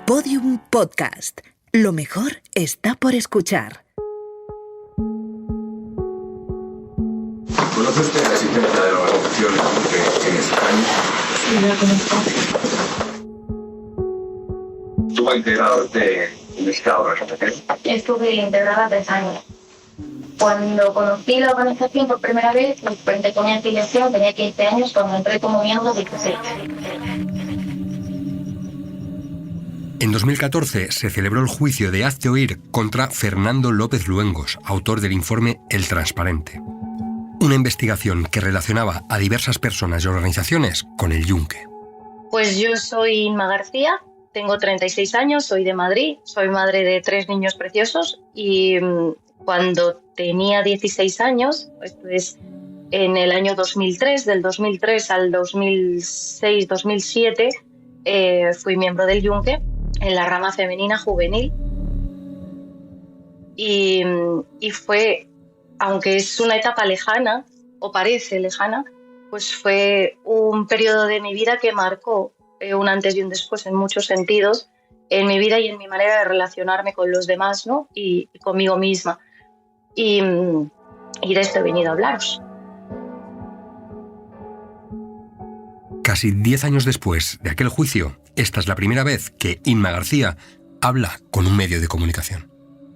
Podium Podcast. Lo mejor está por escuchar. ¿Conoce usted la existencia de la organización en España? Sí, la conozco. ¿Estuvo integrado usted en esta organización? Estuve integrada 3 años. Cuando conocí la organización por primera vez, mi tenía afiliación, tenía 15 años, cuando entré como miembro 16. En 2014 se celebró el juicio de Hazte Oír contra Fernando López Luengos, autor del informe El Transparente. Una investigación que relacionaba a diversas personas y organizaciones con el Yunque. Pues yo soy Inma García, tengo 36 años, soy de Madrid, soy madre de 3 niños preciosos y cuando tenía 16 años, pues en el año 2003, del 2003 al 2006-2007, fui miembro del Yunque en la rama femenina juvenil y fue, aunque es una etapa lejana, o parece lejana, pues fue un periodo de mi vida que marcó un antes y un después en muchos sentidos, en mi vida y en mi manera de relacionarme con los demás, ¿no? y conmigo misma. Y de esto he venido a hablaros. Casi 10 años después de aquel juicio, esta es la primera vez que Inma García habla con un medio de comunicación.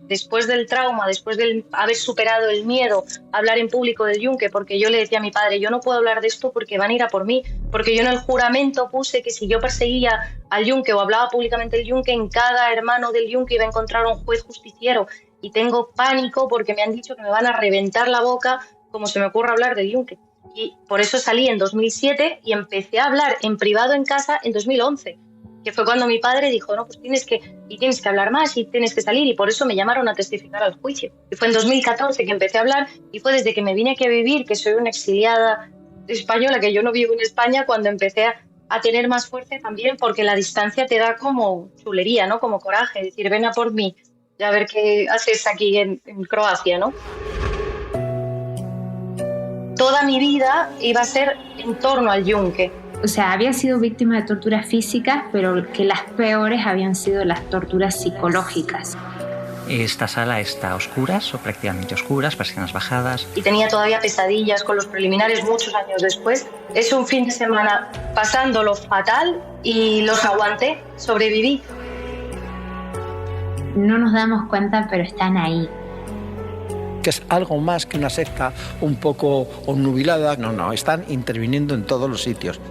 Después del trauma, después de haber superado el miedo a hablar en público del Yunque, porque yo le decía a mi padre, yo no puedo hablar de esto porque van a ir a por mí, porque yo en el juramento puse que si yo perseguía al Yunque o hablaba públicamente del Yunque, en cada hermano del Yunque iba a encontrar un juez justiciero, y tengo pánico porque me han dicho que me van a reventar la boca como se me ocurra hablar del Yunque. Y por eso salí en 2007 y empecé a hablar en privado en casa en 2011, que fue cuando mi padre dijo, no, pues tienes que hablar más y tienes que salir, y por eso me llamaron a testificar al juicio. Y fue en 2014 que empecé a hablar, y fue desde que me vine aquí a vivir, que soy una exiliada española, que yo no vivo en España, cuando empecé a tener más fuerza también, porque la distancia te da como chulería, ¿no? Como coraje, decir, ven a por mí, y a ver qué haces aquí en Croacia, ¿no? Toda mi vida iba a ser en torno al Yunque. O sea, había sido víctima de torturas físicas, pero que las peores habían sido las torturas psicológicas. Esta sala está a oscuras o prácticamente oscuras, persianas bajadas. Y tenía todavía pesadillas con los preliminares muchos años después. Es un fin de semana pasándolo fatal y los aguanté, sobreviví. No nos damos cuenta, pero están ahí. Que es algo más que una secta un poco obnubilada. No, están interviniendo en todos los sitios.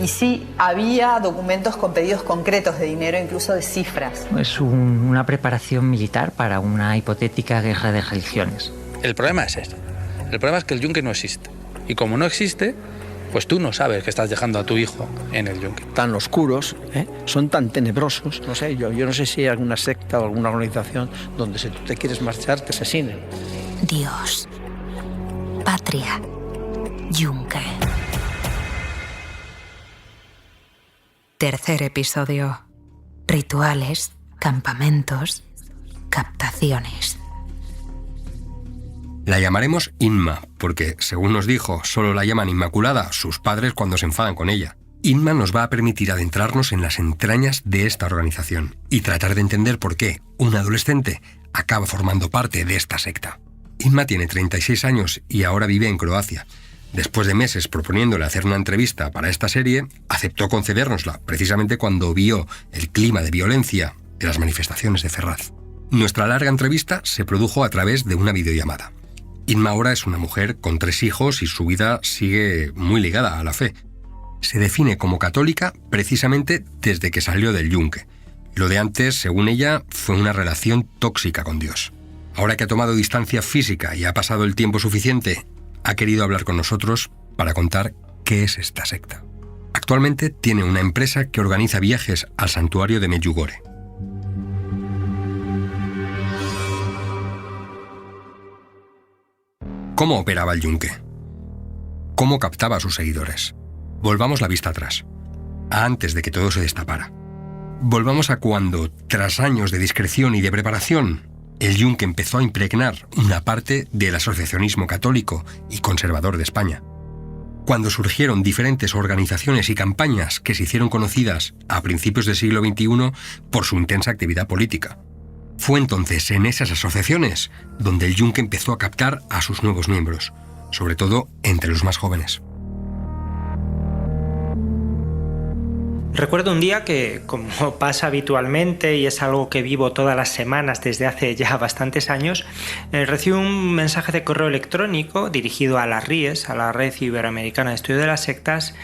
Y sí, había documentos con pedidos concretos de dinero, incluso de cifras. Es una preparación militar para una hipotética guerra de religiones. El problema es este. El problema es que el Yunque no existe. Y como no existe, pues tú no sabes que estás dejando a tu hijo en el Yunque. Tan oscuros, son tan tenebrosos. No sé, yo no sé si hay alguna secta o alguna organización donde si tú te quieres marchar te asesinen. Dios, patria, Yunque. Tercer episodio. Rituales, campamentos, captaciones. La llamaremos Inma, porque, según nos dijo, solo la llaman Inmaculada sus padres cuando se enfadan con ella. Inma nos va a permitir adentrarnos en las entrañas de esta organización y tratar de entender por qué un adolescente acaba formando parte de esta secta. Inma tiene 36 años y ahora vive en Croacia. Después de meses proponiéndole hacer una entrevista para esta serie, aceptó concedérnosla, precisamente cuando vio el clima de violencia de las manifestaciones de Ferraz. Nuestra larga entrevista se produjo a través de una videollamada. Inma ahora es una mujer con 3 hijos y su vida sigue muy ligada a la fe. Se define como católica precisamente desde que salió del Yunque. Lo de antes, según ella, fue una relación tóxica con Dios. Ahora que ha tomado distancia física y ha pasado el tiempo suficiente, ha querido hablar con nosotros para contar qué es esta secta. Actualmente tiene una empresa que organiza viajes al santuario de Medjugorje. ¿Cómo operaba el Yunque? ¿Cómo captaba a sus seguidores? Volvamos la vista atrás, a antes de que todo se destapara. Volvamos a cuando, tras años de discreción y de preparación, el Yunque empezó a impregnar una parte del asociacionismo católico y conservador de España. cuando surgieron diferentes organizaciones y campañas que se hicieron conocidas a principios del siglo XXI por su intensa actividad política. Fue entonces en esas asociaciones donde el Yunque empezó a captar a sus nuevos miembros, sobre todo entre los más jóvenes. Recuerdo un día que, como pasa habitualmente y es algo que vivo todas las semanas desde hace ya bastantes años, recibí un mensaje de correo electrónico dirigido a las RIES, a la Red Iberoamericana de Estudio de las Sectas,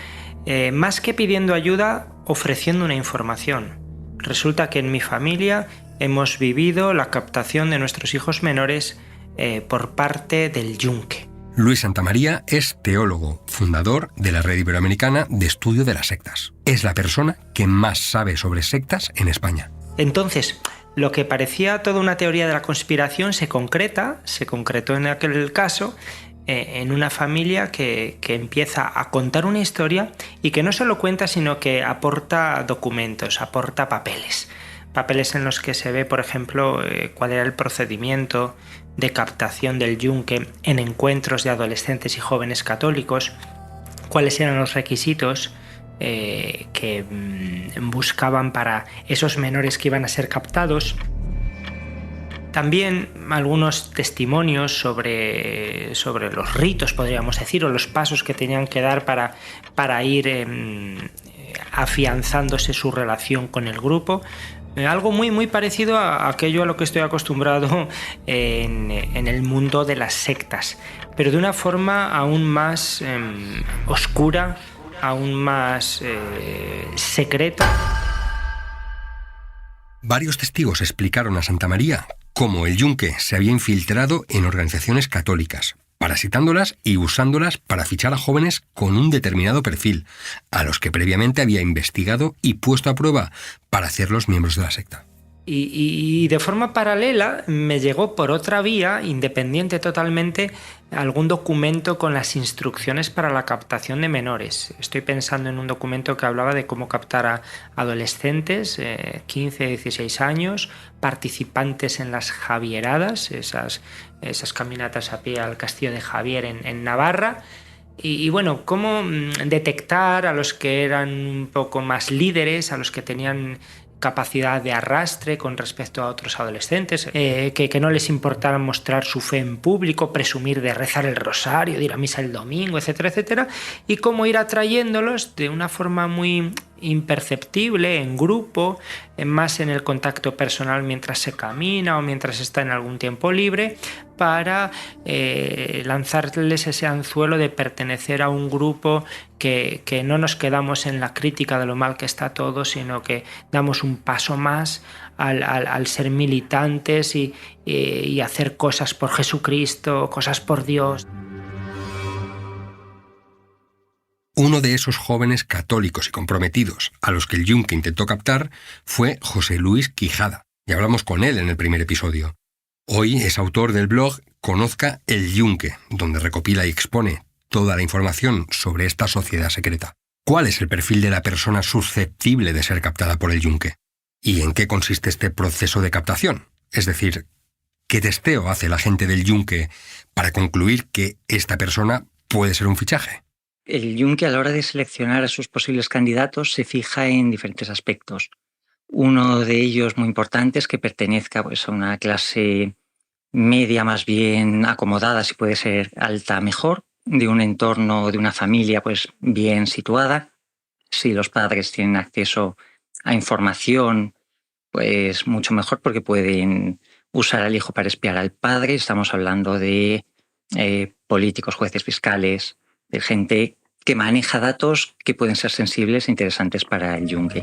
más que pidiendo ayuda, ofreciendo una información. Resulta que en mi familia hemos vivido la captación de nuestros hijos menores por parte del Yunque. Luis Santamaría es teólogo, fundador de la Red Iberoamericana de Estudio de las Sectas. Es la persona que más sabe sobre sectas en España. Entonces, lo que parecía toda una teoría de la conspiración se concretó en aquel caso en una familia que empieza a contar una historia y que no solo cuenta, sino que aporta documentos, aporta papeles. Papeles en los que se ve, por ejemplo, cuál era el procedimiento de captación del Yunque en encuentros de adolescentes y jóvenes católicos, cuáles eran los requisitos que buscaban para esos menores que iban a ser captados. También algunos testimonios sobre los ritos, podríamos decir, o los pasos que tenían que dar para ir afianzándose su relación con el grupo. Algo muy parecido a aquello a lo que estoy acostumbrado en el mundo de las sectas, pero de una forma aún más oscura, aún más secreta. Varios testigos explicaron a Santamaría cómo el Yunque se había infiltrado en organizaciones católicas, parasitándolas y usándolas para fichar a jóvenes con un determinado perfil, a los que previamente había investigado y puesto a prueba para hacerlos miembros de la secta. Y de forma paralela me llegó por otra vía, independiente totalmente, algún documento con las instrucciones para la captación de menores. Estoy pensando en un documento que hablaba de cómo captar a adolescentes, 15, 16 años, participantes en las Javieradas, esas caminatas a pie al castillo de Javier en Navarra. Y bueno, cómo detectar a los que eran un poco más líderes, a los que tenían capacidad de arrastre con respecto a otros adolescentes, que no les importara mostrar su fe en público, presumir de rezar el rosario, de ir a misa el domingo, etcétera, etcétera, y cómo ir atrayéndolos de una forma muy imperceptible, en grupo, más en el contacto personal mientras se camina o mientras está en algún tiempo libre, para lanzarles ese anzuelo de pertenecer a un grupo que no nos quedamos en la crítica de lo mal que está todo, sino que damos un paso más al ser militantes y hacer cosas por Jesucristo, cosas por Dios. Uno de esos jóvenes católicos y comprometidos a los que el Yunque intentó captar fue José Luis Quijada. Ya hablamos con él en el primer episodio. Hoy es autor del blog Conozca el Yunque, donde recopila y expone toda la información sobre esta sociedad secreta. ¿Cuál es el perfil de la persona susceptible de ser captada por el Yunque? ¿Y en qué consiste este proceso de captación? Es decir, ¿qué testeo hace la gente del Yunque para concluir que esta persona puede ser un fichaje? El Yunque, a la hora de seleccionar a sus posibles candidatos, se fija en diferentes aspectos. Uno de ellos muy importante es que pertenezca a una clase media más bien acomodada, si puede ser alta mejor, de un entorno, de una familia bien situada. Si los padres tienen acceso a información, mucho mejor, porque pueden usar al hijo para espiar al padre. Estamos hablando de políticos, jueces, fiscales, de gente que maneja datos que pueden ser sensibles e interesantes para el Yunque.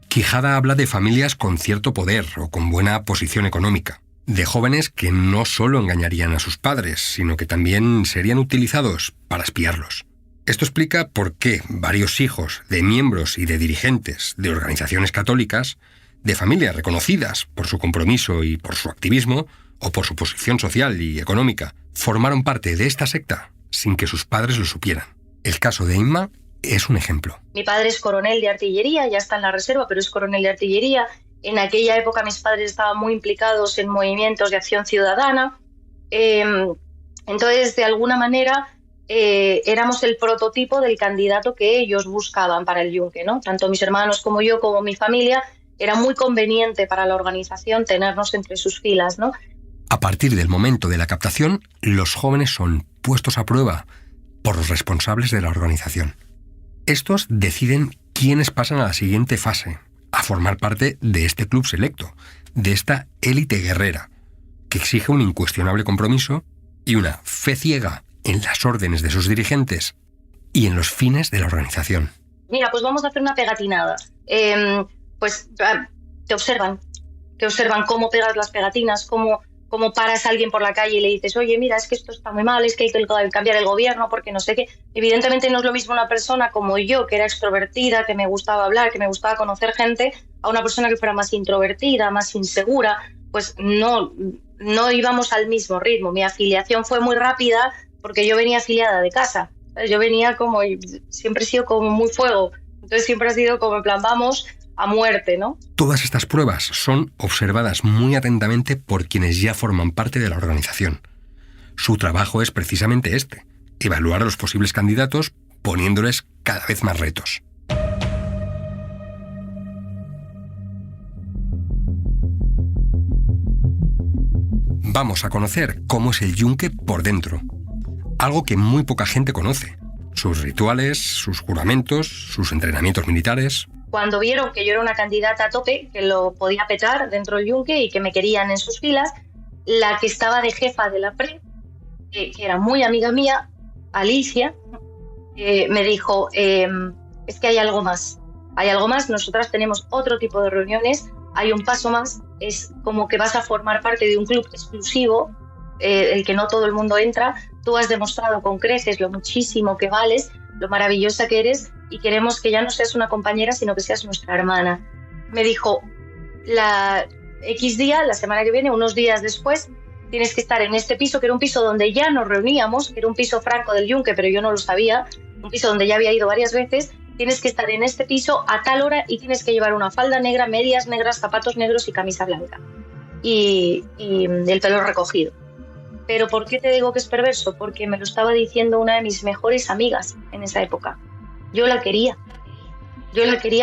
Quijada habla de familias con cierto poder o con buena posición económica, de jóvenes que no solo engañarían a sus padres, sino que también serían utilizados para espiarlos. Esto explica por qué varios hijos de miembros y de dirigentes de organizaciones católicas, de familias reconocidas por su compromiso y por su activismo, o por su posición social y económica, formaron parte de esta secta sin que sus padres lo supieran. El caso de Inma es un ejemplo. Mi padre es coronel de artillería, ya está en la reserva, pero es coronel de artillería. En aquella época mis padres estaban muy implicados en movimientos de acción ciudadana. Entonces, de alguna manera, éramos el prototipo del candidato que ellos buscaban para el Yunque, ¿no? Tanto mis hermanos como yo, como mi familia, era muy conveniente para la organización tenernos entre sus filas, ¿no? A partir del momento de la captación, los jóvenes son puestos a prueba por los responsables de la organización. Estos deciden quiénes pasan a la siguiente fase, a formar parte de este club selecto, de esta élite guerrera, que exige un incuestionable compromiso y una fe ciega en las órdenes de sus dirigentes y en los fines de la organización. Mira, pues vamos a hacer una pegatinada. Pues te observan cómo pegas las pegatinas, cómo paras a alguien por la calle y le dices, oye, mira, es que esto está muy mal, es que hay que cambiar el gobierno porque no sé qué. Evidentemente no es lo mismo una persona como yo, que era extrovertida, que me gustaba hablar, que me gustaba conocer gente, a una persona que fuera más introvertida, más insegura. Pues no íbamos al mismo ritmo. Mi afiliación fue muy rápida porque yo venía afiliada de casa. Yo venía siempre he sido como muy fuego. Entonces siempre ha sido como en plan, vamos a muerte, ¿no? Todas estas pruebas son observadas muy atentamente por quienes ya forman parte de la organización. Su trabajo es precisamente este, evaluar a los posibles candidatos poniéndoles cada vez más retos. Vamos a conocer cómo es el Yunque por dentro, algo que muy poca gente conoce. Sus rituales, sus juramentos, sus entrenamientos militares. Cuando vieron que yo era una candidata a tope, que lo podía petar dentro del Yunque y que me querían en sus filas, la que estaba de jefa de la PRE, que era muy amiga mía, Alicia, me dijo, es que hay algo más, nosotras tenemos otro tipo de reuniones, hay un paso más, es como que vas a formar parte de un club exclusivo, el que no todo el mundo entra, tú has demostrado con creces lo muchísimo que vales, lo maravillosa que eres, y queremos que ya no seas una compañera, sino que seas nuestra hermana. Me dijo, la X día, la semana que viene, unos días después, tienes que estar en este piso, que era un piso donde ya nos reuníamos, que era un piso franco del Yunque, pero yo no lo sabía, un piso donde ya había ido varias veces, tienes que estar en este piso a tal hora y tienes que llevar una falda negra, medias negras, zapatos negros y camisa blanca. Y el pelo recogido. Pero ¿por qué te digo que es perverso? Porque me lo estaba diciendo una de mis mejores amigas en esa época. Yo la quería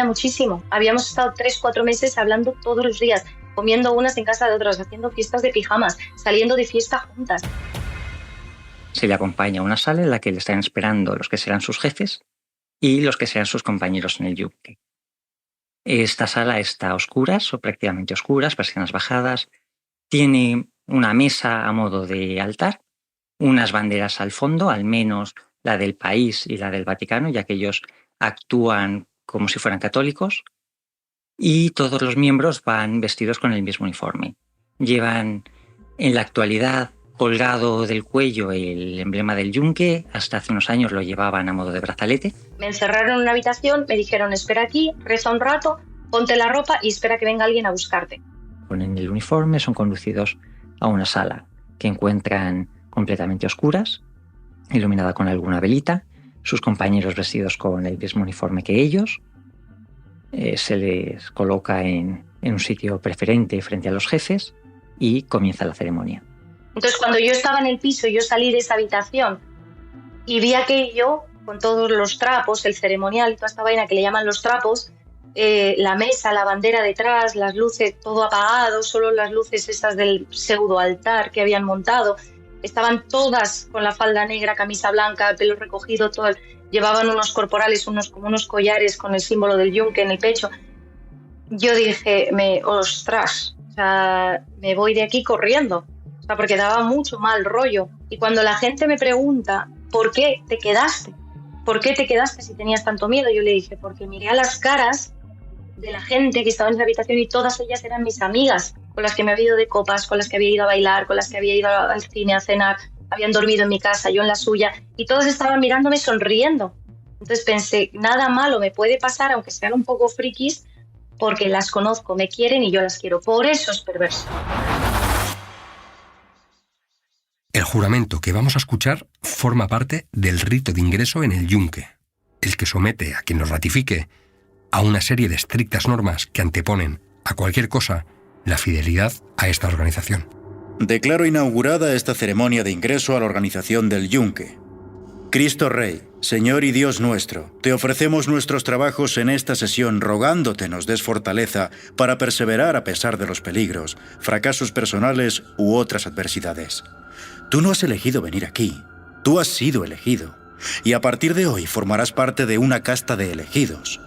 muchísimo. Habíamos estado 3-4 meses hablando todos los días, comiendo unas en casa de otras, haciendo fiestas de pijamas, saliendo de fiesta juntas. Se le acompaña a una sala en la que le están esperando los que serán sus jefes y los que serán sus compañeros en el Yunque. Esta sala está a oscuras o prácticamente oscuras, persianas bajadas. Tiene una mesa a modo de altar, unas banderas al fondo, al menos la del país y la del Vaticano, ya que ellos actúan como si fueran católicos, y todos los miembros van vestidos con el mismo uniforme. Llevan en la actualidad colgado del cuello el emblema del Yunque, hasta hace unos años lo llevaban a modo de brazalete. Me encerraron en una habitación, me dijeron, espera aquí, reza un rato, ponte la ropa y espera que venga alguien a buscarte. Ponen el uniforme, son conducidos a una sala que encuentran completamente oscuras, iluminada con alguna velita, sus compañeros vestidos con el mismo uniforme que ellos. Se les coloca en un sitio preferente frente a los jefes y comienza la ceremonia. Entonces, cuando yo estaba en el piso, yo salí de esa habitación y vi aquello con todos los trapos, el ceremonial y toda esta vaina que le llaman los trapos, la mesa, la bandera detrás, las luces, todo apagado, solo las luces estas del pseudo altar que habían montado. Estaban todas con la falda negra, camisa blanca, pelo recogido, todo. Llevaban unos corporales, como unos collares con el símbolo del Yunque en el pecho. Yo dije, ostras, o sea, me voy de aquí corriendo, o sea, porque daba mucho mal rollo. Y cuando la gente me pregunta, ¿por qué te quedaste? ¿Por qué te quedaste si tenías tanto miedo? Yo le dije, porque miré a las caras de la gente que estaba en esa habitación y todas ellas eran mis amigas, con las que me había ido de copas, con las que había ido a bailar, con las que había ido al cine a cenar, habían dormido en mi casa, yo en la suya, y todas estaban mirándome sonriendo. Entonces pensé, nada malo me puede pasar, aunque sean un poco frikis, porque las conozco, me quieren y yo las quiero. Por eso es perverso. El juramento que vamos a escuchar forma parte del rito de ingreso en el Yunque, el que somete a quien lo ratifique a una serie de estrictas normas que anteponen a cualquier cosa la fidelidad a esta organización. Declaro inaugurada esta ceremonia de ingreso a la organización del Yunque. Cristo Rey, Señor y Dios nuestro, te ofrecemos nuestros trabajos en esta sesión rogándote nos des fortaleza para perseverar a pesar de los peligros, fracasos personales u otras adversidades. Tú no has elegido venir aquí, tú has sido elegido, y a partir de hoy formarás parte de una casta de elegidos.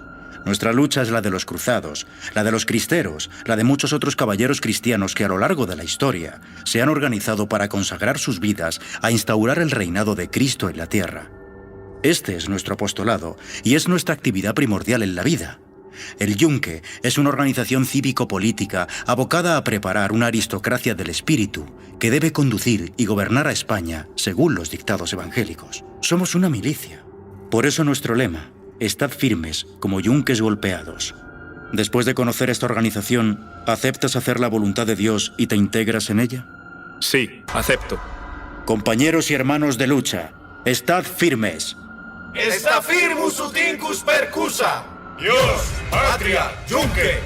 Nuestra lucha es la de los cruzados, la de los cristeros, la de muchos otros caballeros cristianos que a lo largo de la historia se han organizado para consagrar sus vidas a instaurar el reinado de Cristo en la tierra. Este es nuestro apostolado y es nuestra actividad primordial en la vida. El Yunque es una organización cívico-política abocada a preparar una aristocracia del espíritu que debe conducir y gobernar a España según los dictados evangélicos. Somos una milicia. Por eso nuestro lema: estad firmes como yunques golpeados. Después de conocer esta organización, ¿aceptas hacer la voluntad de Dios y te integras en ella? Sí, acepto. Compañeros y hermanos de lucha, estad firmes. Esta firmus ut incus percusa. Dios, patria, yunque.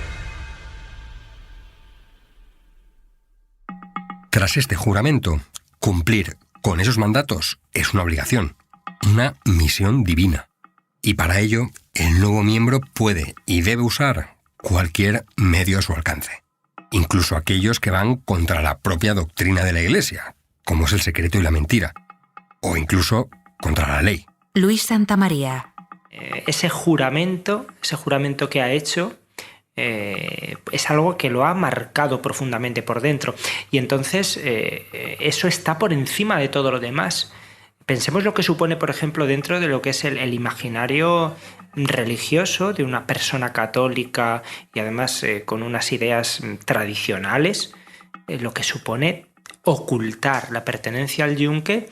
Tras este juramento, cumplir con esos mandatos es una obligación, una misión divina. Y para ello, el nuevo miembro puede y debe usar cualquier medio a su alcance, incluso aquellos que van contra la propia doctrina de la Iglesia, como es el secreto y la mentira, o incluso contra la ley. Luis Santamaría. Ese juramento que ha hecho es algo que lo ha marcado profundamente por dentro. Y entonces eso está por encima de todo lo demás. Pensemos lo que supone, por ejemplo, dentro de lo que es el imaginario religioso de una persona católica y además con unas ideas tradicionales, lo que supone ocultar la pertenencia al yunque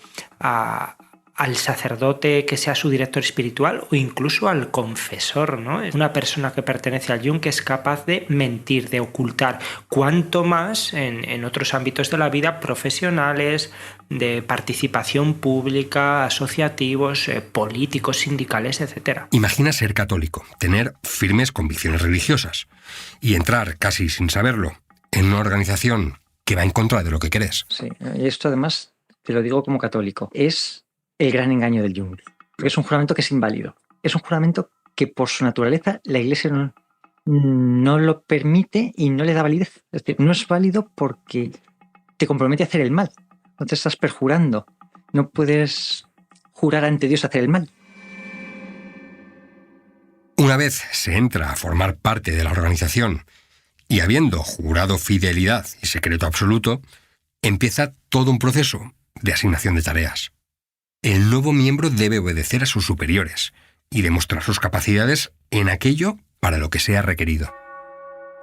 al sacerdote que sea su director espiritual o incluso al confesor, ¿no? Una persona que pertenece al yunque es capaz de mentir, de ocultar, cuanto más en otros ámbitos de la vida profesionales, de participación pública, asociativos, políticos, sindicales, etc. Imagina ser católico, tener firmes convicciones religiosas y entrar, casi sin saberlo, en una organización que va en contra de lo que crees. Sí, y esto además, te lo digo como católico, es el gran engaño del yunque. Porque es un juramento que es inválido. Es un juramento que por su naturaleza la Iglesia no lo permite y no le da validez. Es decir, no es válido porque te compromete a hacer el mal. No te estás perjurando. No puedes jurar ante Dios a hacer el mal. Una vez se entra a formar parte de la organización y habiendo jurado fidelidad y secreto absoluto, empieza todo un proceso de asignación de tareas. El nuevo miembro debe obedecer a sus superiores y demostrar sus capacidades en aquello para lo que sea requerido.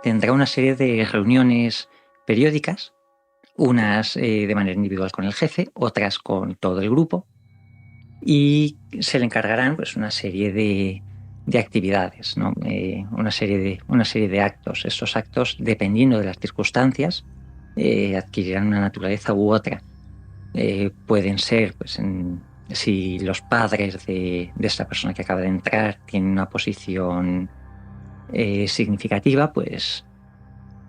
Tendrá una serie de reuniones periódicas, unas de manera individual con el jefe, otras con todo el grupo, y se le encargarán pues, una serie de actividades, ¿no? una serie de actos. Estos actos, dependiendo de las circunstancias, adquirirán una naturaleza u otra. Pueden ser, pues, si los padres de esta persona que acaba de entrar tienen una posición significativa, pues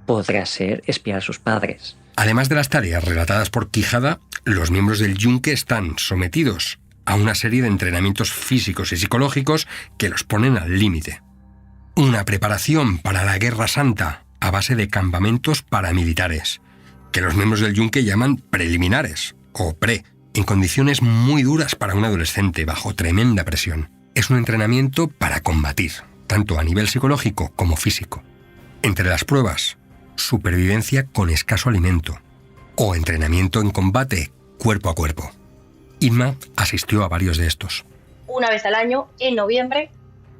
podrá ser espiar a sus padres. Además de las tareas relatadas por Quijada, los miembros del yunque están sometidos a una serie de entrenamientos físicos y psicológicos que los ponen al límite. Una preparación para la Guerra Santa a base de campamentos paramilitares, que los miembros del yunque llaman preliminares o pre, en condiciones muy duras para un adolescente bajo tremenda presión. Es un entrenamiento para combatir, tanto a nivel psicológico como físico. Entre las pruebas, supervivencia con escaso alimento o entrenamiento en combate cuerpo a cuerpo. Inma asistió a varios de estos. Una vez al año, en noviembre,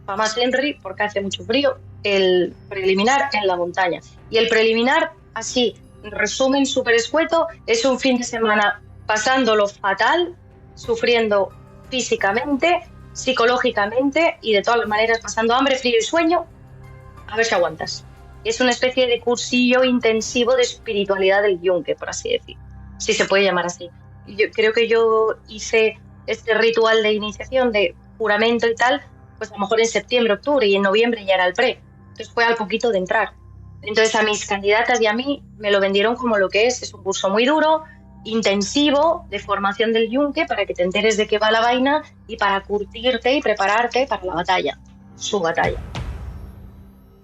para más Henry, porque hace mucho frío, el preliminar en la montaña. Y el preliminar, así, resumen súper escueto, es un fin de semana pasándolo fatal, sufriendo físicamente, psicológicamente y de todas las maneras pasando hambre, frío y sueño, a ver si aguantas. Es una especie de cursillo intensivo de espiritualidad del yunque, por así decir, si se puede llamar así. Yo creo que yo hice este ritual de iniciación, de juramento y tal, pues a lo mejor en septiembre, octubre, y en noviembre ya era el pre. Entonces fue al poquito de entrar. Entonces a mis candidatas y a mí me lo vendieron como lo que es un curso muy duro, intensivo de formación del yunque para que te enteres de qué va la vaina y para curtirte y prepararte para la batalla, su batalla.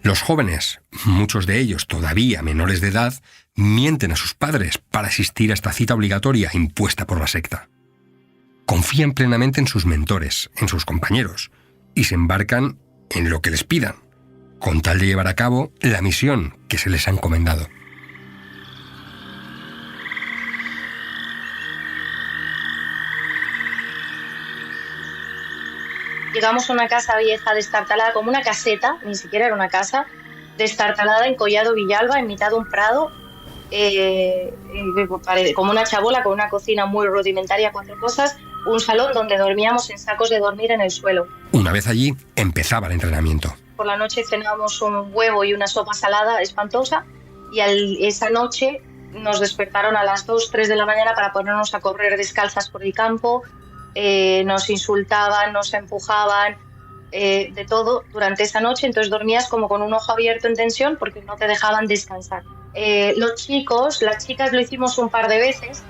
Los jóvenes, muchos de ellos todavía menores de edad, mienten a sus padres para asistir a esta cita obligatoria impuesta por la secta. Confían plenamente en sus mentores, en sus compañeros, y se embarcan en lo que les pidan, con tal de llevar a cabo la misión que se les ha encomendado. Llegamos a una casa vieja destartalada, como una caseta, ni siquiera era una casa, destartalada en Collado Villalba, en mitad de un prado, como una chabola con una cocina muy rudimentaria, 4 cosas, un salón donde dormíamos en sacos de dormir en el suelo. Una vez allí, empezaba el entrenamiento. Por la noche cenábamos un huevo y una sopa salada espantosa, y esa noche nos despertaron a las 2, 3 de la mañana para ponernos a correr descalzas por el campo. Nos insultaban, nos empujaban, de todo durante esa noche, entonces dormías como con un ojo abierto en tensión porque no te dejaban descansar. Los chicos, las chicas lo hicimos un par de veces,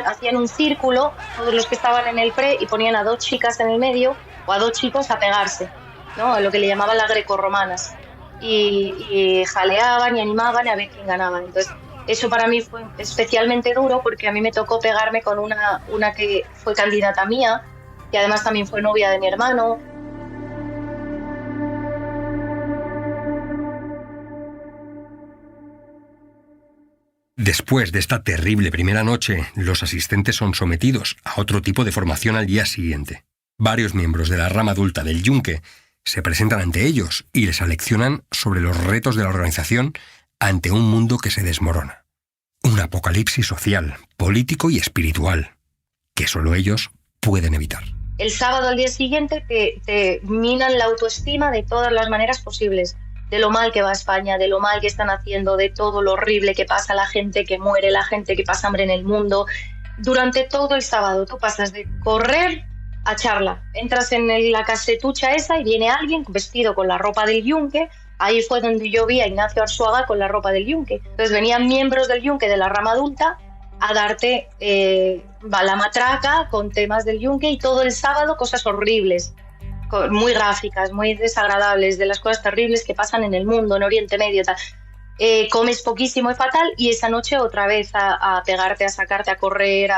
hacían un círculo, todos los que estaban en el pre, y ponían a 2 chicas en el medio o a 2 chicos a pegarse, ¿no? A lo que le llamaban las grecorromanas, y jaleaban y animaban a ver quién ganaba. Entonces eso para mí fue especialmente duro porque a mí me tocó pegarme con una que fue candidata mía, que además también fue novia de mi hermano. Después de esta terrible primera noche, los asistentes son sometidos a otro tipo de formación al día siguiente. Varios miembros de la rama adulta del yunque se presentan ante ellos y les aleccionan sobre los retos de la organización ante un mundo que se desmorona. Un apocalipsis social, político y espiritual, que solo ellos pueden evitar. El sábado al día siguiente te minan la autoestima de todas las maneras posibles, de lo mal que va España, de lo mal que están haciendo, de todo lo horrible que pasa, la gente que muere, la gente que pasa hambre en el mundo. Durante todo el sábado tú pasas de correr a charla. Entras en la casetucha esa y viene alguien vestido con la ropa del yunque. Ahí fue donde yo vi a Ignacio Arzuaga con la ropa del yunque. Entonces venían miembros del yunque de la rama adulta a darte la matraca con temas del yunque, y todo el sábado cosas horribles, muy gráficas, muy desagradables, de las cosas terribles que pasan en el mundo, en Oriente Medio, tal. Comes poquísimo y fatal, y esa noche otra vez a pegarte, a sacarte, a correr,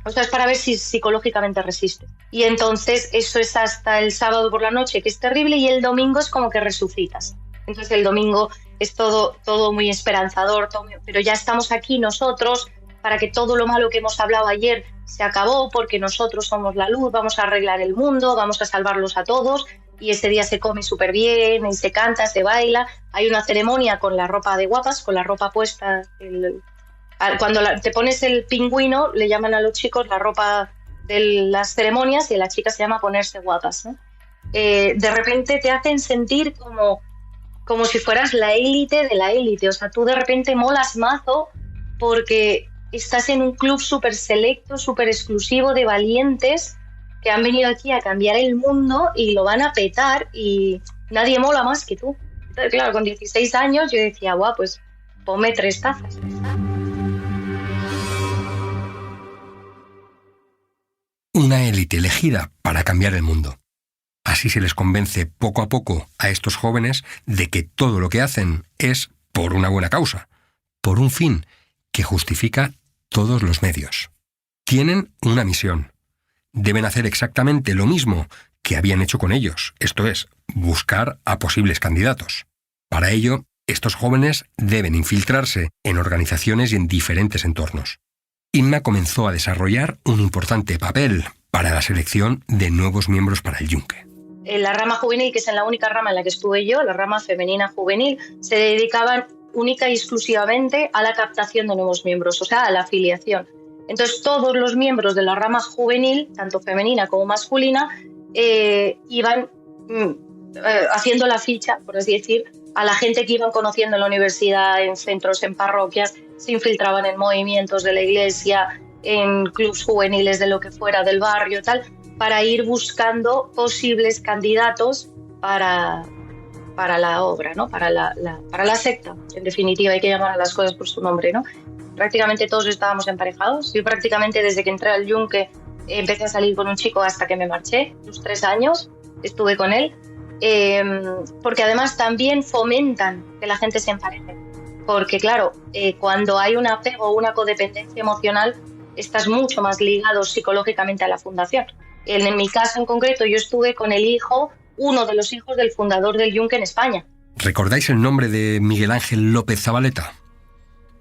o sea, es para ver si psicológicamente resistes. Y entonces eso es hasta el sábado por la noche, que es terrible, y el domingo es como que resucitas. Entonces el domingo es todo muy esperanzador, pero ya estamos aquí nosotros para que todo lo malo que hemos hablado ayer se acabó, porque nosotros somos la luz, vamos a arreglar el mundo, vamos a salvarlos a todos, y ese día se come súper bien, y se canta, se baila. Hay una ceremonia con la ropa de guapas, con la ropa puesta. Cuando te pones el pingüino, le llaman a los chicos la ropa de las ceremonias, y a la chica se llama ponerse guapas, ¿no? De repente te hacen sentir como si fueras la élite de la élite. O sea, tú de repente molas mazo porque estás en un club súper selecto, súper exclusivo de valientes que han venido aquí a cambiar el mundo y lo van a petar, y nadie mola más que tú. Entonces, claro, con 16 años yo decía, guau, pues ponme 3 tazas. Una élite elegida para cambiar el mundo. Así se les convence poco a poco a estos jóvenes de que todo lo que hacen es por una buena causa, por un fin que justifica todos los medios. Tienen una misión. Deben hacer exactamente lo mismo que habían hecho con ellos, esto es, buscar a posibles candidatos. Para ello, estos jóvenes deben infiltrarse en organizaciones y en diferentes entornos. Inma comenzó a desarrollar un importante papel para la selección de nuevos miembros para el yunque. En la rama juvenil, que es la única rama en la que estuve yo, la rama femenina juvenil, se dedicaban única y exclusivamente a la captación de nuevos miembros, o sea, a la afiliación. Entonces, todos los miembros de la rama juvenil, tanto femenina como masculina, iban haciendo la ficha, por así decir, a la gente que iban conociendo en la universidad, en centros, en parroquias, se infiltraban en movimientos de la iglesia, en clubs juveniles de lo que fuera, del barrio, tal, para ir buscando posibles candidatos para la obra, ¿no? Para la secta. En definitiva, hay que llamar a las cosas por su nombre, ¿no? prácticamente todos estábamos emparejados. Yo prácticamente desde que entré al Yunque empecé a salir con un chico hasta que me marché, los 3 años estuve con él, porque además también fomentan que la gente se empareje. Porque claro, cuando hay un apego o una codependencia emocional, estás mucho más ligado psicológicamente a la fundación. En mi caso en concreto, yo estuve con uno de los hijos del fundador del Yunque en España. ¿Recordáis el nombre de Miguel Ángel López Zabaleta?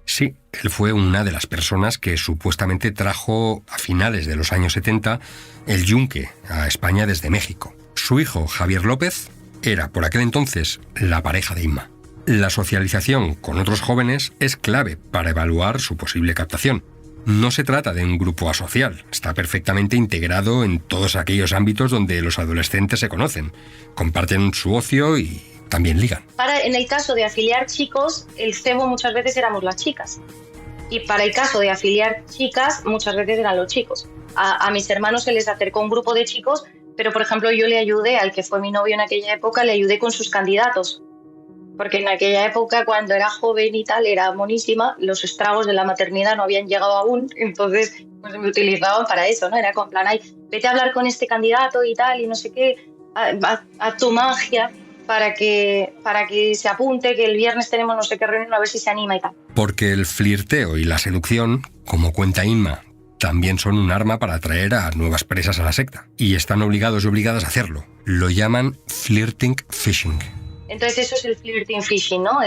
Sí, él fue una de las personas que supuestamente trajo a finales de los años 70 el Yunque a España desde México. Su hijo, Javier López, era por aquel entonces la pareja de Inma. La socialización con otros jóvenes es clave para evaluar su posible captación. No se trata de un grupo asocial, está perfectamente integrado en todos aquellos ámbitos donde los adolescentes se conocen, comparten su ocio y también ligan. En el caso de afiliar chicos, el cebo muchas veces éramos las chicas. Y para el caso de afiliar chicas, muchas veces eran los chicos. A mis hermanos se les acercó un grupo de chicos, pero por ejemplo yo le ayudé, al que fue mi novio en aquella época, le ayudé con sus candidatos. Porque en aquella época, cuando era joven y tal, era monísima, los estragos de la maternidad no habían llegado aún, entonces pues me utilizaban para eso, ¿no? Era con plan, ay, vete a hablar con este candidato y tal, y no sé qué, a tu magia para que se apunte, que el viernes tenemos no sé qué reunión, a ver si se anima y tal. Porque el flirteo y la seducción, como cuenta Inma, también son un arma para atraer a nuevas presas a la secta. Y están obligados y obligadas a hacerlo. Lo llaman flirting fishing. Entonces eso es el flirting fishing, ¿no?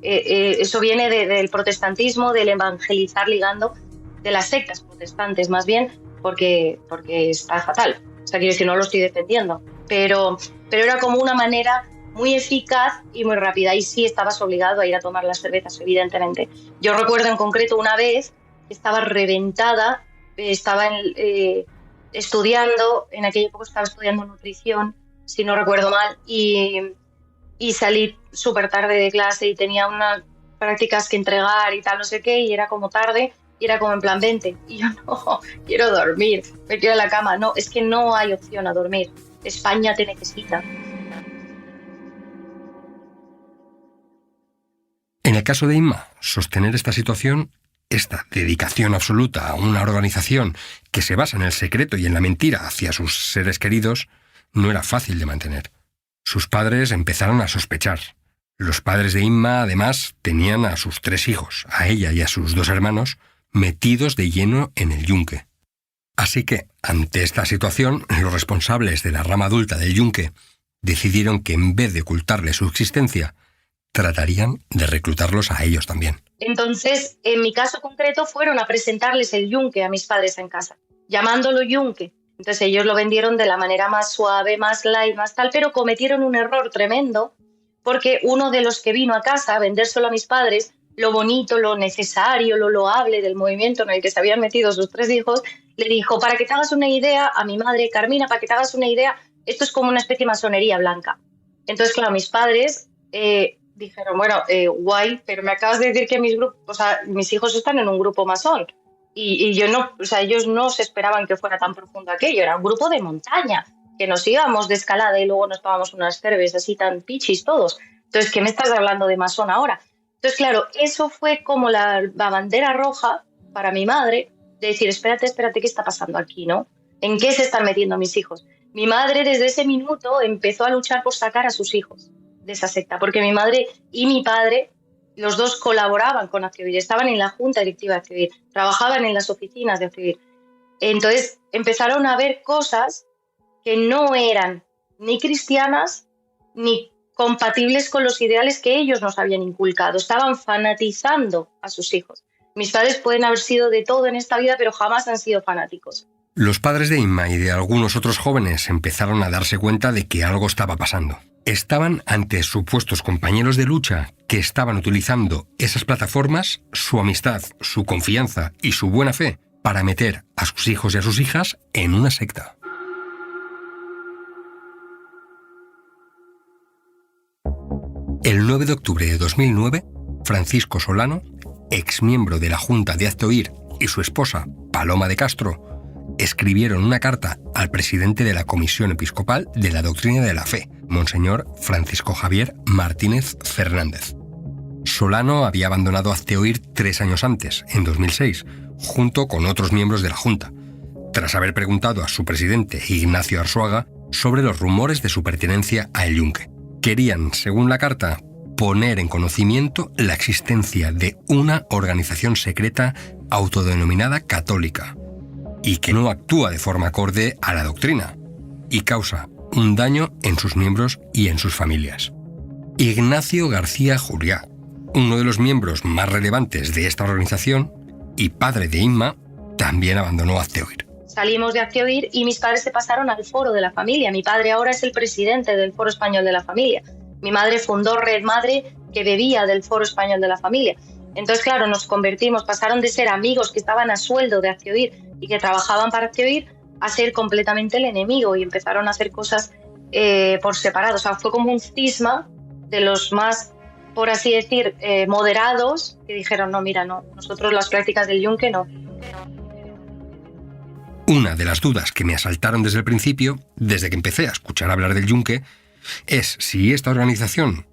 Eso viene del protestantismo, del evangelizar ligando, de las sectas protestantes más bien, porque está fatal. O sea, quiero decir, no lo estoy defendiendo. Pero era como una manera muy eficaz y muy rápida. Y sí estabas obligado a ir a tomar las cervezas, evidentemente. Yo recuerdo en concreto una vez que estaba reventada, estaba estudiando, en aquella época estaba estudiando nutrición, si no recuerdo mal, y salí súper tarde de clase y tenía unas prácticas que entregar y tal, no sé qué, y era como tarde, y era como en plan 20. Y yo, no, quiero dormir, me quedo en la cama. No, es que no hay opción a dormir. España te necesita. En el caso de Inma, sostener esta situación, esta dedicación absoluta a una organización que se basa en el secreto y en la mentira hacia sus seres queridos, no era fácil de mantener. Sus padres empezaron a sospechar. Los padres de Inma, además, tenían a sus 3 hijos, a ella y a sus 2 hermanos, metidos de lleno en el Yunque. Así que, ante esta situación, los responsables de la rama adulta del Yunque decidieron que en vez de ocultarles su existencia, tratarían de reclutarlos a ellos también. Entonces, en mi caso concreto, fueron a presentarles el Yunque a mis padres en casa, llamándolo Yunque. Entonces ellos lo vendieron de la manera más suave, más light, más tal, pero cometieron un error tremendo, porque uno de los que vino a casa a vendérselo a mis padres, lo bonito, lo necesario, lo loable del movimiento en el que se habían metido sus 3 hijos, le dijo, para que te hagas una idea, a mi madre, Carmina, para que te hagas una idea, esto es como una especie de masonería blanca. Entonces, claro, mis padres dijeron, bueno, guay, pero me acabas de decir que mis hijos están en un grupo masón. Y yo no, o sea, ellos no se esperaban que fuera tan profundo aquello, era un grupo de montaña, que nos íbamos de escalada y luego nos tomábamos unas cervezas así tan pichis todos. Entonces, ¿qué me estás hablando de masón ahora? Entonces, claro, eso fue como la bandera roja para mi madre, de decir, espérate, ¿qué está pasando aquí, no? ¿En qué se están metiendo mis hijos? Mi madre desde ese minuto empezó a luchar por sacar a sus hijos de esa secta, porque mi madre y mi padre, los dos colaboraban con Activir, estaban en la junta directiva de Activir, trabajaban en las oficinas de Activir. Entonces empezaron a ver cosas que no eran ni cristianas ni compatibles con los ideales que ellos nos habían inculcado. Estaban fanatizando a sus hijos. Mis padres pueden haber sido de todo en esta vida, pero jamás han sido fanáticos. Los padres de Inma y de algunos otros jóvenes empezaron a darse cuenta de que algo estaba pasando. Estaban ante supuestos compañeros de lucha que estaban utilizando esas plataformas, su amistad, su confianza y su buena fe para meter a sus hijos y a sus hijas en una secta. El 9 de octubre de 2009, Francisco Solano, exmiembro de la Junta de Hazte Oír, y su esposa, Paloma de Castro, escribieron una carta al presidente de la Comisión Episcopal de la Doctrina de la Fe, Monseñor Francisco Javier Martínez Fernández. Solano había abandonado Hazte-Oír 3 años antes, en 2006, junto con otros miembros de la Junta, tras haber preguntado a su presidente, Ignacio Arzuaga, sobre los rumores de su pertenencia a El Yunque. Querían, según la carta, poner en conocimiento la existencia de una organización secreta autodenominada católica y que no actúa de forma acorde a la doctrina y causa un daño en sus miembros y en sus familias. Ignacio García Juliá, uno de los miembros más relevantes de esta organización y padre de Inma, también abandonó Hazte-Oír. Salimos de Hazte-Oír y mis padres se pasaron al Foro de la Familia. Mi padre ahora es el presidente del Foro Español de la Familia. Mi madre fundó Red Madre, que bebía del Foro Español de la Familia. Entonces, claro, nos convertimos, pasaron de ser amigos que estaban a sueldo de Hazte-Oír y que trabajaban para Hazte-Oír a ser completamente el enemigo y empezaron a hacer cosas por separado. O sea, fue como un cisma de los más, por así decir, moderados, que dijeron, no, mira, no, nosotros las prácticas del Yunque no. Una de las dudas que me asaltaron desde el principio, desde que empecé a escuchar hablar del Yunque, es si esta organización,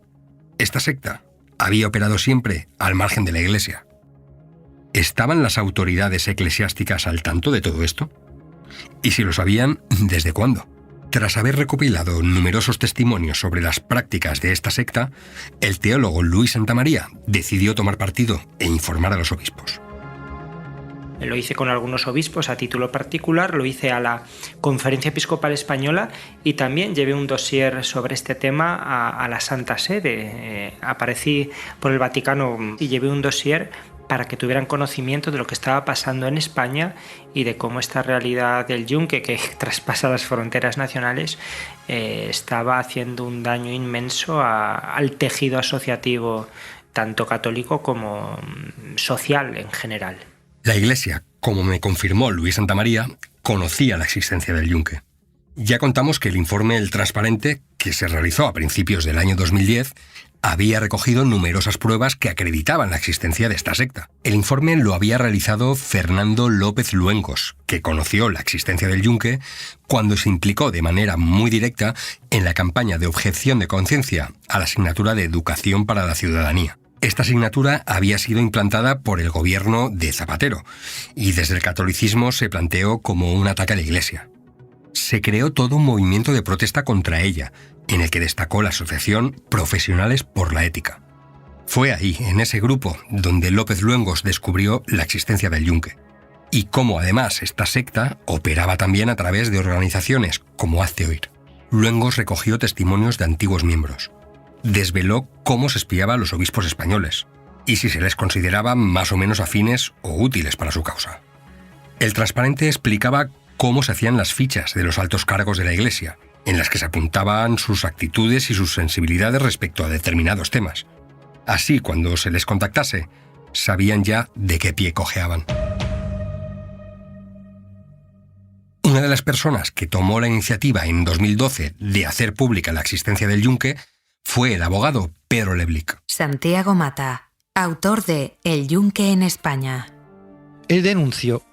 esta secta, había operado siempre al margen de la Iglesia. ¿Estaban las autoridades eclesiásticas al tanto de todo esto? Y si lo sabían, ¿desde cuándo? Tras haber recopilado numerosos testimonios sobre las prácticas de esta secta, el teólogo Luis Santamaría decidió tomar partido e informar a los obispos. Lo hice con algunos obispos a título particular, lo hice a la Conferencia Episcopal Española y también llevé un dossier sobre este tema a la Santa Sede. Aparecí por el Vaticano y llevé un dossier para que tuvieran conocimiento de lo que estaba pasando en España y de cómo esta realidad del Yunque, que traspasa las fronteras nacionales, estaba haciendo un daño inmenso al tejido asociativo, tanto católico como social en general. La Iglesia, como me confirmó Luis Santamaría, conocía la existencia del Yunque. Ya contamos que el informe El Transparente, que se realizó a principios del año 2010, había recogido numerosas pruebas que acreditaban la existencia de esta secta. El informe lo había realizado Fernando López Luengos, que conoció la existencia del Yunque cuando se implicó de manera muy directa en la campaña de objeción de conciencia a la asignatura de Educación para la Ciudadanía. Esta asignatura había sido implantada por el gobierno de Zapatero y desde el catolicismo se planteó como un ataque a la Iglesia. Se creó todo un movimiento de protesta contra ella, en el que destacó la asociación Profesionales por la Ética. Fue ahí, en ese grupo, donde López Luengos descubrió la existencia del Yunque y cómo además esta secta operaba también a través de organizaciones como Hazte-Oír. Luengos recogió testimonios de antiguos miembros. Desveló cómo se espiaba a los obispos españoles y si se les consideraba más o menos afines o útiles para su causa. El Transparente explicaba cómo se hacían las fichas de los altos cargos de la Iglesia, en las que se apuntaban sus actitudes y sus sensibilidades respecto a determinados temas. Así, cuando se les contactase, sabían ya de qué pie cojeaban. Una de las personas que tomó la iniciativa en 2012 de hacer pública la existencia del Yunque fue el abogado Pedro Leblic. Santiago Mata, autor de El Yunque en España. Él denunció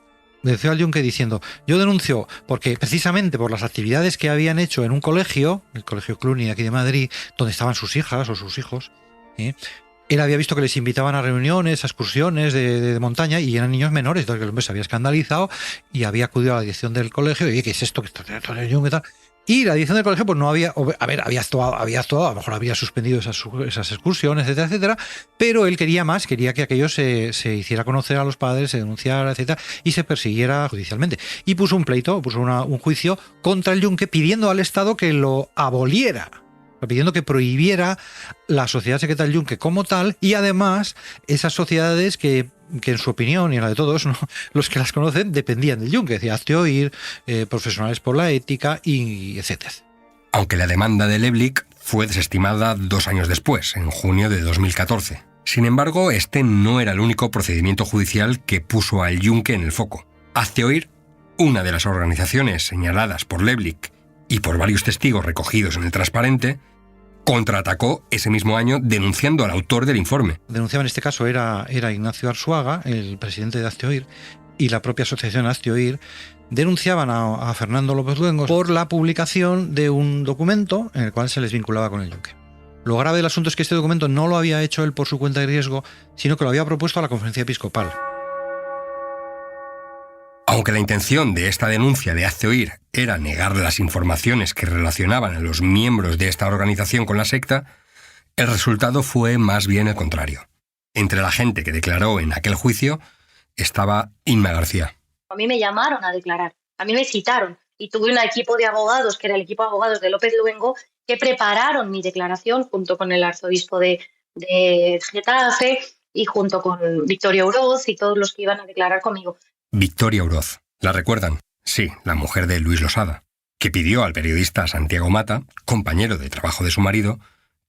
al Yunque diciendo, yo denuncio porque precisamente por las actividades que habían hecho en un colegio, el Colegio Cluny aquí de Madrid, donde estaban sus hijas o sus hijos, él había visto que les invitaban a reuniones, a excursiones de montaña y eran niños menores, entonces el hombre se había escandalizado y había acudido a la dirección del colegio y, ¿qué es esto? ¿Qué está en el Yunque y tal? Y la dirección del colegio pues no había, había actuado, a lo mejor había suspendido esas excursiones, etcétera, etcétera, pero él quería más, quería que aquello se hiciera conocer a los padres, se denunciara, etcétera, y se persiguiera judicialmente. Y puso un pleito, un juicio contra el Yunque pidiendo al Estado que lo aboliera, pidiendo que prohibiera la sociedad secreta del Yunque como tal y además esas sociedades que en su opinión y en la de todos, ¿no?, los que las conocen dependían del Yunque, decía Hazte-Oír, Profesionales por la Ética y etcétera. Aunque la demanda de Leblic fue desestimada 2 años después, en junio de 2014. Sin embargo, este no era el único procedimiento judicial que puso al Yunque en el foco. Hazte-Oír, una de las organizaciones señaladas por Leblic y por varios testigos recogidos en el Transparente, contraatacó ese mismo año denunciando al autor del informe. Denunciaba en este caso era Ignacio Arzuaga, el presidente de Hazte-Oír, y la propia asociación Hazte-Oír denunciaban a Fernando López Luengos por la publicación de un documento en el cual se les vinculaba con el Yunque. Lo grave del asunto es que este documento no lo había hecho él por su cuenta de riesgo, sino que lo había propuesto a la conferencia episcopal. Aunque la intención de esta denuncia de Hazte Oír era negar las informaciones que relacionaban a los miembros de esta organización con la secta, el resultado fue más bien el contrario. Entre la gente que declaró en aquel juicio estaba Inma García. A mí me llamaron a declarar, a mí me citaron y tuve un equipo de abogados, que era el equipo de abogados de López Luengo, que prepararon mi declaración junto con el arzobispo de Getafe y junto con Victoria Uroz y todos los que iban a declarar conmigo. Victoria Uroz, ¿la recuerdan? Sí, la mujer de Luis Losada, que pidió al periodista Santiago Mata, compañero de trabajo de su marido,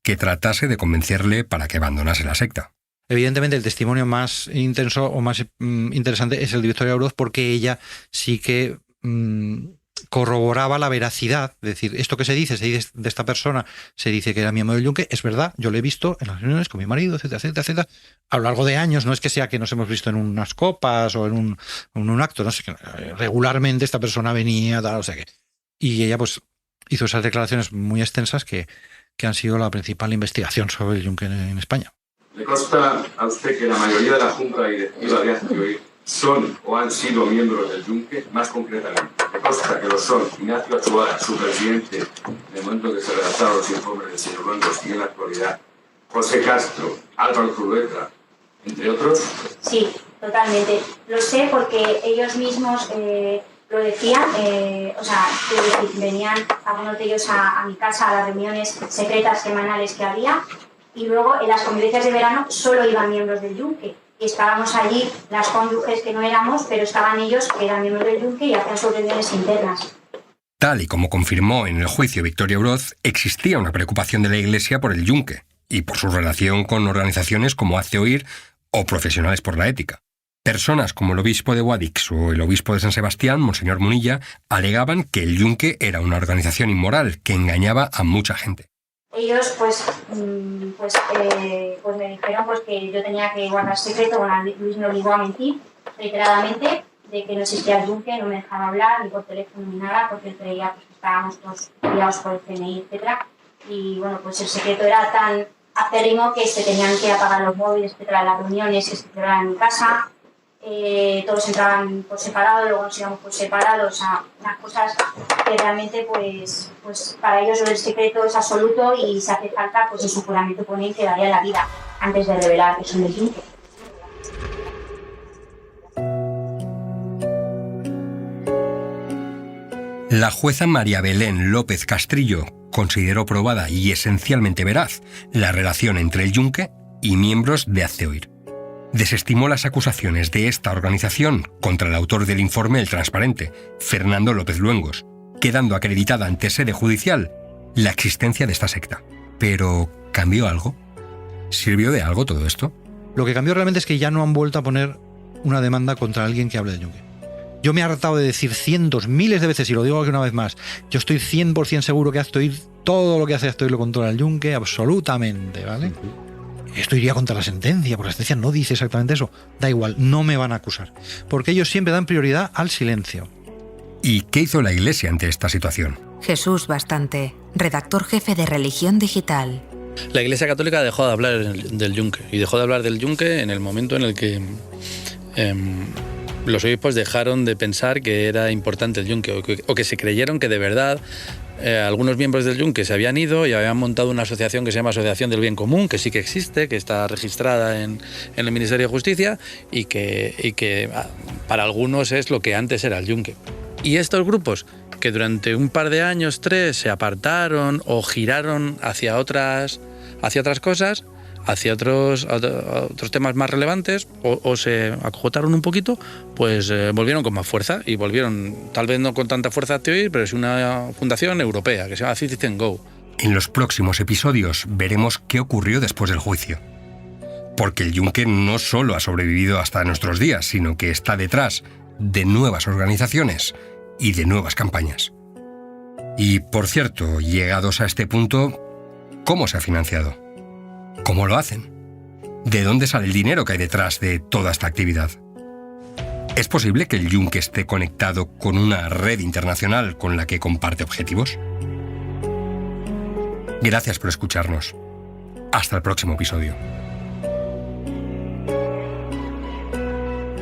que tratase de convencerle para que abandonase la secta. Evidentemente el testimonio más intenso o más interesante es el de Victoria Uroz, porque ella sí que corroboraba la veracidad. Es decir, esto que se dice de esta persona, se dice que era miembro del Yunque, es verdad, yo lo he visto en las reuniones con mi marido, etcétera, etcétera, etcétera, a lo largo de años. No es que sea que nos hemos visto en unas copas o en un acto, no sé, que regularmente esta persona venía, tal, no sé qué. Y ella pues hizo esas declaraciones muy extensas que han sido la principal investigación sobre el Yunque en España. ¿Le consta a usted que la mayoría de la Junta Directiva de Hazte Oír son o han sido miembros del Yunque? Más concretamente, ¿le consta que lo son Ignacio Achuara, su presidente, en el momento que se redactaron los informes del señor Luengos, y en la actualidad José Castro, Álvaro Zulueta, entre otros? Sí, totalmente. Lo sé porque ellos mismos lo decían, venían algunos de ellos a mi casa a las reuniones secretas semanales que había, y luego en las convivencias de verano solo iban miembros del Yunque. Y estábamos allí las cónyuges que no éramos, pero estaban ellos que eran miembros del Yunque y hacían sus reuniones internas. Tal y como confirmó en el juicio Victoria Uroz, existía una preocupación de la Iglesia por el Yunque y por su relación con organizaciones como Hazte Oír o Profesionales por la Ética. Personas como el obispo de Guadix o el obispo de San Sebastián, Monseñor Munilla, alegaban que el Yunque era una organización inmoral que engañaba a mucha gente. Ellos pues me dijeron pues que yo tenía que guardar secreto. Bueno, Luis me obligó a mentir reiteradamente de que no existía el Yunque, no me dejaba hablar ni por teléfono ni nada, porque él creía pues, que estábamos todos guiados por el CNI, etcétera. Y bueno, pues el secreto era tan acérrimo que se tenían que apagar los móviles, etcétera, las reuniones que se celebraban en mi casa. Todos entraban por separado, luego nos íbamos por separado, o sea, unas cosas que realmente pues para ellos el secreto es absoluto y si hace falta, pues en su juramento ponen que daría la vida antes de revelar que son del Yunque. La jueza María Belén López Castrillo consideró probada y esencialmente veraz la relación entre el Yunque y miembros de Hazte Oír. Desestimó las acusaciones de esta organización contra el autor del informe El Transparente, Fernando López Luengos, quedando acreditada ante sede judicial la existencia de esta secta. Pero, ¿cambió algo? ¿Sirvió de algo todo esto? Lo que cambió realmente es que ya no han vuelto a poner una demanda contra alguien que hable de Yunque. Yo me he hartado de decir cientos, miles de veces, y lo digo aquí una vez más, yo estoy 100% seguro que Hazte Oír, todo lo que hace Hazte Oír lo controla el Yunque, absolutamente, ¿vale? Esto iría contra la sentencia, porque la sentencia no dice exactamente eso. Da igual, no me van a acusar. Porque ellos siempre dan prioridad al silencio. ¿Y qué hizo la Iglesia ante esta situación? Jesús Bastante, redactor jefe de Religión Digital. La Iglesia Católica dejó de hablar del Yunque. Y dejó de hablar del Yunque en el momento en el que los obispos dejaron de pensar que era importante el Yunque, o que se creyeron que de verdad algunos miembros del Yunque se habían ido y habían montado una asociación que se llama Asociación del Bien Común, que sí que existe, que está registrada en el Ministerio de Justicia y que para algunos es lo que antes era el Yunque. Y estos grupos que durante un par de años, 3, se apartaron o giraron hacia otras cosas, hacia otros temas más relevantes, o se acogotaron un poquito, pues volvieron con más fuerza y volvieron, tal vez no con tanta fuerza a Hazte Oír, pero es una fundación europea que se llama Citizen Go. En los próximos episodios veremos qué ocurrió después del juicio. Porque el Yunque no solo ha sobrevivido hasta nuestros días, sino que está detrás de nuevas organizaciones y de nuevas campañas. Y, por cierto, llegados a este punto, ¿cómo se ha financiado? ¿Cómo lo hacen? ¿De dónde sale el dinero que hay detrás de toda esta actividad? ¿Es posible que el Yunque esté conectado con una red internacional con la que comparte objetivos? Gracias por escucharnos. Hasta el próximo episodio.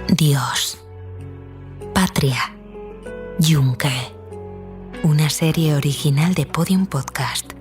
Dios. Patria. Yunque. Una serie original de Podium Podcast.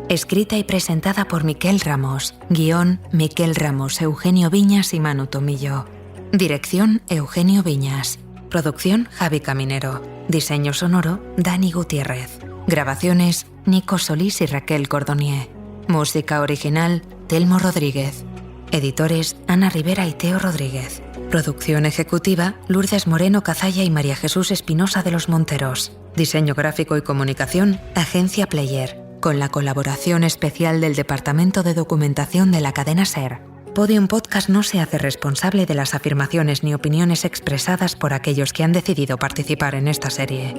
Escrita y presentada por Miquel Ramos. Guión: Miquel Ramos, Eugenio Viñas y Manu Tomillo. Dirección: Eugenio Viñas. Producción: Javi Caminero. Diseño sonoro: Dani Gutiérrez. Grabaciones: Nico Solís y Raquel Cordonier. Música original: Telmo Rodríguez. Editores: Ana Rivera y Teo Rodríguez. Producción ejecutiva: Lourdes Moreno Cazalla y María Jesús Espinosa de los Monteros. Diseño gráfico y comunicación: Agencia Player, con la colaboración especial del Departamento de Documentación de la cadena SER. Podium Podcast no se hace responsable de las afirmaciones ni opiniones expresadas por aquellos que han decidido participar en esta serie.